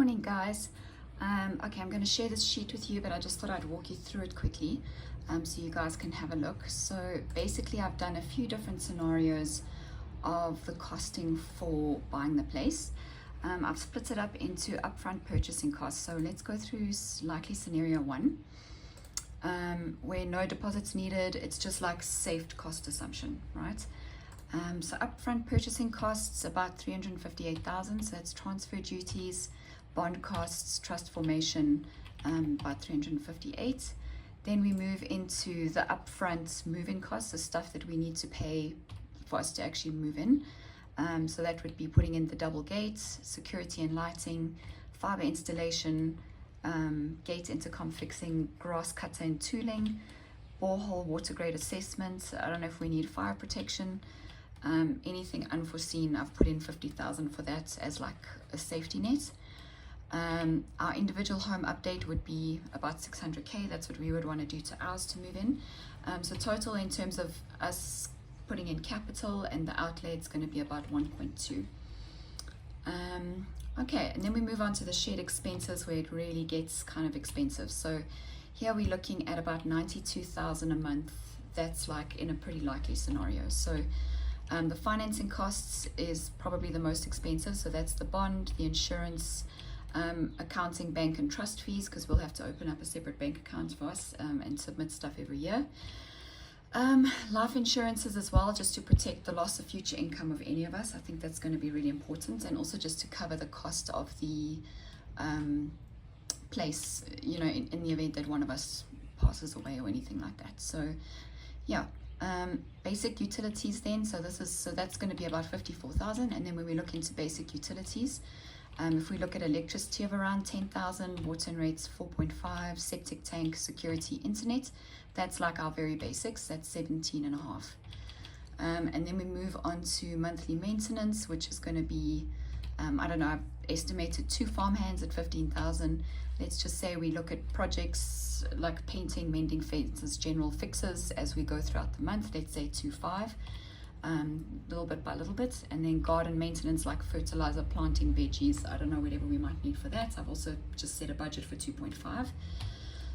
Morning guys. Okay, I'm going to share this sheet with you, but I just thought I'd walk you through it quickly so you guys can have a look. So basically I've done a few different scenarios of the costing for buying the place. I've split it up into upfront purchasing costs. So let's go through likely scenario one, where no deposits needed. It's just like saved cost assumption, right? So upfront purchasing costs about 358,000. So that's transfer duties, bond costs, trust formation, about 358. Then we move into the upfront move-in costs, the stuff that we need to pay for us to actually move in. So that would be putting in the double gates, security and lighting, fiber installation, gate intercom fixing, grass cutter and tooling, borehole water grade assessment. I don't know if we need fire protection. Anything unforeseen, I've put in 50,000 for that as like a safety net. Our individual home update would be about 600k. That's what we would want to do to ours to move in. So total in terms of us putting in capital and the outlay, it's going to be about 1.2. Okay, and then we move on to the shared expenses where it really gets kind of expensive. So here we're looking at about 92,000 a month. That's like in a pretty likely scenario. So the financing costs is probably the most expensive. So that's the bond, the insurance, accounting, bank and trust fees, because we'll have to open up a separate bank account for us and submit stuff every year. Life insurances as well, just to protect the loss of future income of any of us. I think that's going to be really important, and also just to cover the cost of the place, you know, in the event that one of us passes away or anything like that. So yeah. Basic utilities then, so that's going to be about 54,000. And then when we look into basic utilities, if we look at electricity of around 10,000, water and rates 4.5, septic tank, security, internet, that's like our very basics, that's 17.5. And then we move on to monthly maintenance, which is going to be I don't know, I've estimated 2 farmhands at 15,000. Let's just say we look at projects like painting, mending fences, general fixes as we go throughout the month. Let's say 2.5, little bit by little bit. And then garden maintenance like fertilizer, planting veggies, I don't know, whatever we might need for that. I've also just set a budget for 2.5.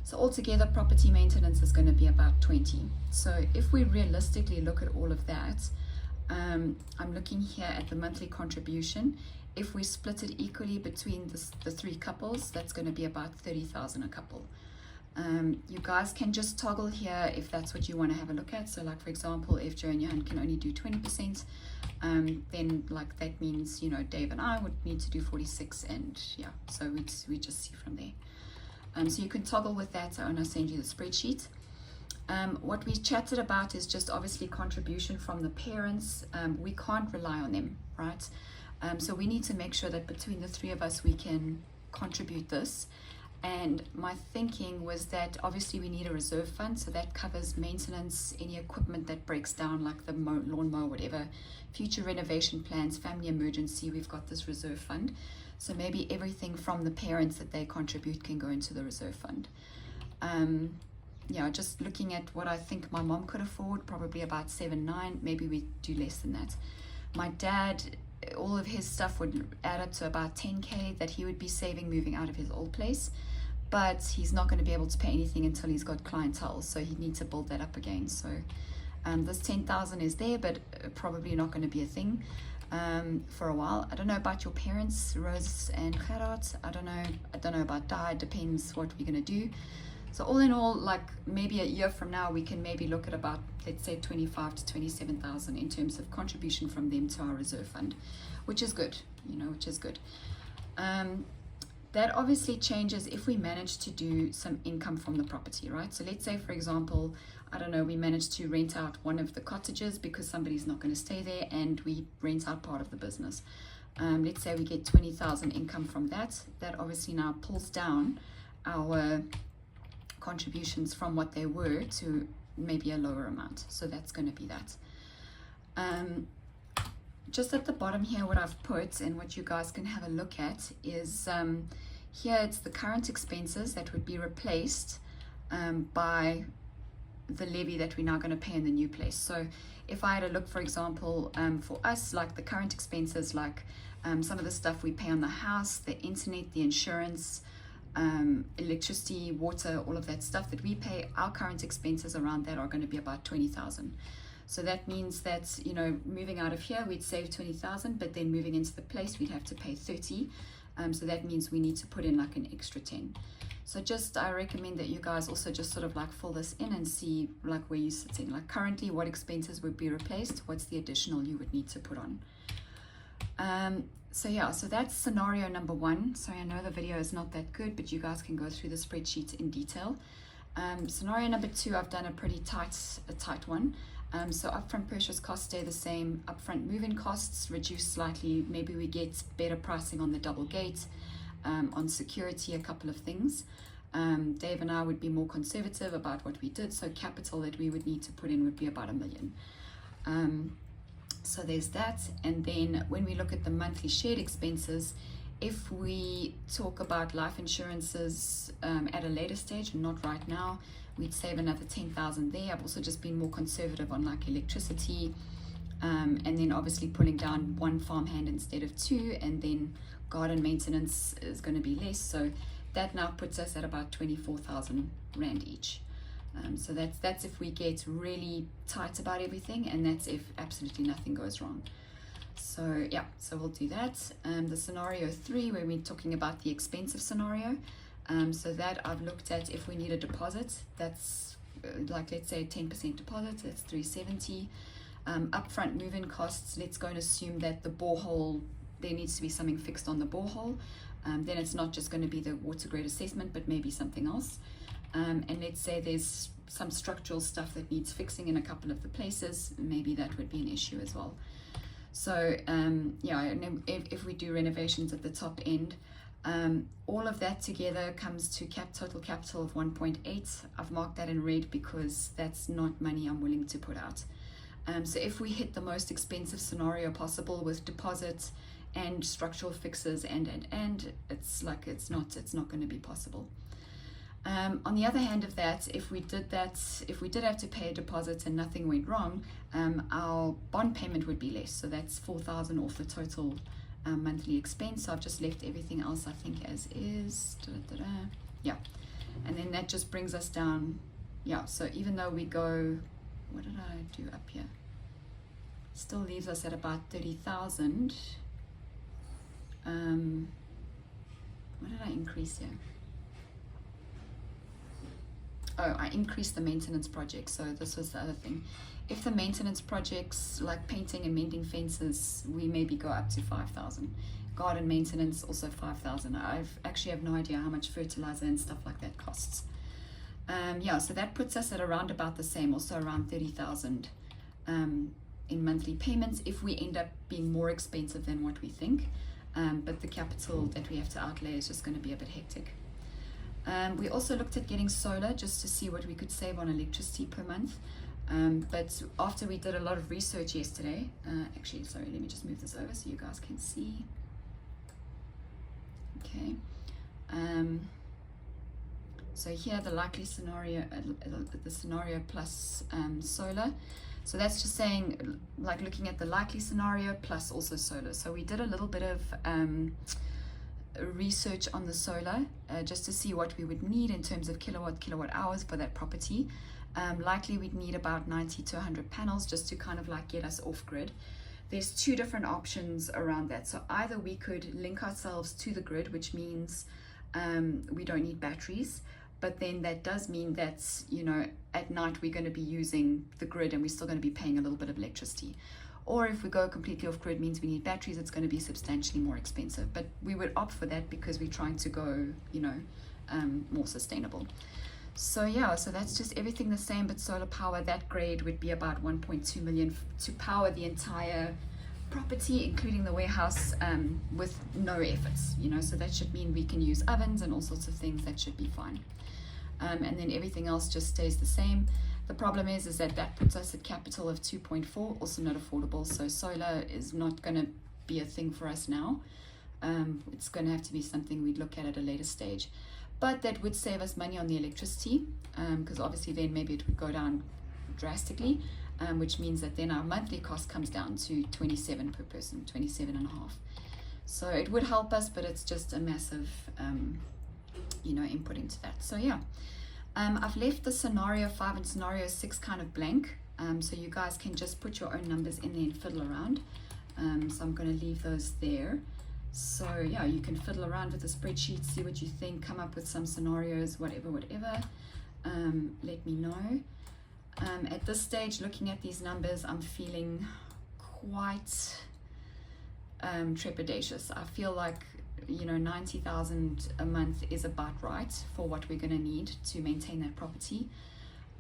So altogether property maintenance is going to be about 20. So if we realistically look at all of that, I'm looking here at the monthly contribution. If we split it equally between the 3 couples, that's going to be about 30,000 a couple. You guys can just toggle here if that's what you want to have a look at. So like, for example, if Joe and Johan can only do 20%, then like that means, you know, Dave and I would need to do 46, and yeah, so we just see from there. So you can toggle with that when I send you the spreadsheet. What we chatted about is just obviously contribution from the parents. We can't rely on them, right? So we need to make sure that between the 3 of us we can contribute this. And my thinking was that obviously we need a reserve fund, so that covers maintenance, any equipment that breaks down like the lawnmower, whatever, future renovation plans, family emergency. We've got this reserve fund, so maybe everything from the parents that they contribute can go into the reserve fund. Yeah, just looking at what I think my mom could afford, probably about 7-9, maybe we do less than that. My dad, all of his stuff would add up to about 10k that he would be saving moving out of his old place, but he's not going to be able to pay anything until he's got clientele, so he needs to build that up again. So this 10,000 is there, but probably not going to be a thing for a while. I don't know about your parents, Rose and Gerard. I don't know about Di. Depends what we're going to do. So all in all, like maybe a year from now, we can maybe look at about, let's say 25 to 27,000 in terms of contribution from them to our reserve fund, which is good, you know, which is good. That obviously changes if we manage to do some income from the property, right? So let's say, for example, I don't know, we manage to rent out one of the cottages because somebody's not going to stay there, and we rent out part of the business. Let's say we get 20,000 income from that. That obviously now pulls down our contributions from what they were to maybe a lower amount. So that's going to be that. Just at the bottom here, what I've put and what you guys can have a look at is here it's the current expenses that would be replaced by the levy that we're now going to pay in the new place. So if I had a look, for example, for us, like the current expenses, like Some of the stuff we pay on the house, the internet, the insurance, electricity, water, all of that stuff that we pay, our current expenses around that are going to be about 20,000. So that means that, you know, moving out of here, we'd save 20,000, but then moving into the place, we'd have to pay 30. So that means we need to put in like an extra 10. So I recommend that you guys also just sort of like fill this in and see like where you're sitting. Like currently, what expenses would be replaced? What's the additional you would need to put on? So yeah, so that's scenario number 1. Sorry, I know the video is not that good, but you guys can go through the spreadsheet in detail. Scenario number 2, I've done a pretty tight one. So upfront purchase costs stay the same, upfront move-in costs reduce slightly, maybe we get better pricing on the double gate, on security, a couple of things. Dave and I would be more conservative about what we did, so capital that we would need to put in would be about $1 million. So there's that. And then when we look at the monthly shared expenses, if we talk about life insurances at a later stage and not right now, we'd save another 10,000 there. I've also just been more conservative on like electricity, and then obviously pulling down 1 farmhand instead of 2, and then garden maintenance is going to be less. So that now puts us at about 24,000 Rand each. So that's if we get really tight about everything, and that's if absolutely nothing goes wrong. So yeah, so we'll do that. The scenario 3, where we're talking about the expensive scenario, so that I've looked at if we need a deposit, that's like, let's say a 10% deposit, that's 370. Upfront move-in costs, let's go and assume that the borehole, there needs to be something fixed on the borehole. Then it's not just going to be the water grade assessment, but maybe something else. And let's say there's some structural stuff that needs fixing in a couple of the places, maybe that would be an issue as well. So yeah, and if we do renovations at the top end, all of that together comes to total capital of 1.8. I've marked that in red because that's not money I'm willing to put out. So if we hit the most expensive scenario possible with deposits and structural fixes and it's like it's not going to be possible. On the other hand of that, if we did have to pay a deposit and nothing went wrong, our bond payment would be less. So that's 4,000 off the total monthly expense. So I've just left everything else, I think, as is. Yeah, and then that just brings us down. Yeah, so even though we go, what did I do up here? Still leaves us at about 30,000. What did I increase here? Oh, I increased the maintenance project. So this was the other thing. If the maintenance projects like painting and mending fences, we maybe go up to 5,000. Garden maintenance also 5,000. I actually have no idea how much fertilizer and stuff like that costs. Yeah, so that puts us at around about the same, also around 30,000 in monthly payments if we end up being more expensive than what we think. But the capital that we have to outlay is just going to be a bit hectic. We also looked at getting solar just to see what we could save on electricity per month. But after we did a lot of research yesterday, actually, sorry, let me just move this over so you guys can see. Okay. So here the likely scenario, the scenario plus solar. So that's just saying, like looking at the likely scenario plus also solar. So we did a little bit of research on the solar just to see what we would need in terms of kilowatt hours for that property. Likely we'd need about 90 to 100 panels just to kind of like get us off grid. There's 2 different options around that. So either we could link ourselves to the grid, which means we don't need batteries, but then that does mean that, you know, at night we're going to be using the grid and we're still going to be paying a little bit of electricity. Or if we go completely off grid, means we need batteries, it's going to be substantially more expensive. But we would opt for that because we're trying to go, you know, more sustainable. So yeah, so that's just everything the same, but solar power, that grade would be about 1.2 million to power the entire property, including the warehouse, with no efforts, you know, so that should mean we can use ovens and all sorts of things. That should be fine. And then everything else just stays the same. The problem is that puts us at capital of 2.4, also not affordable. So solar is not going to be a thing for us now. It's going to have to be something we'd look at a later stage. But that would save us money on the electricity, because obviously then maybe it would go down drastically, which means that then our monthly cost comes down to 27 per person, 27.5. So it would help us, but it's just a massive, you know, input into that. So yeah, I've left the scenario 5 and scenario 6 kind of blank, so you guys can just put your own numbers in there and fiddle around. So I'm going to leave those there. So yeah, you can fiddle around with the spreadsheet, see what you think, come up with some scenarios, whatever. Let me know. At this stage, looking at these numbers, I'm feeling quite trepidatious. I feel like, you know, 90,000 a month is about right for what we're going to need to maintain that property.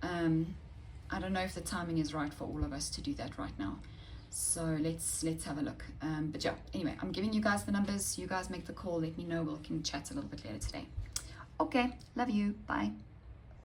I don't know if the timing is right for all of us to do that right now. So let's have a look. But yeah, anyway, I'm giving you guys the numbers. You guys make the call. Let me know. We can chat a little bit later today. Okay, love you. Bye.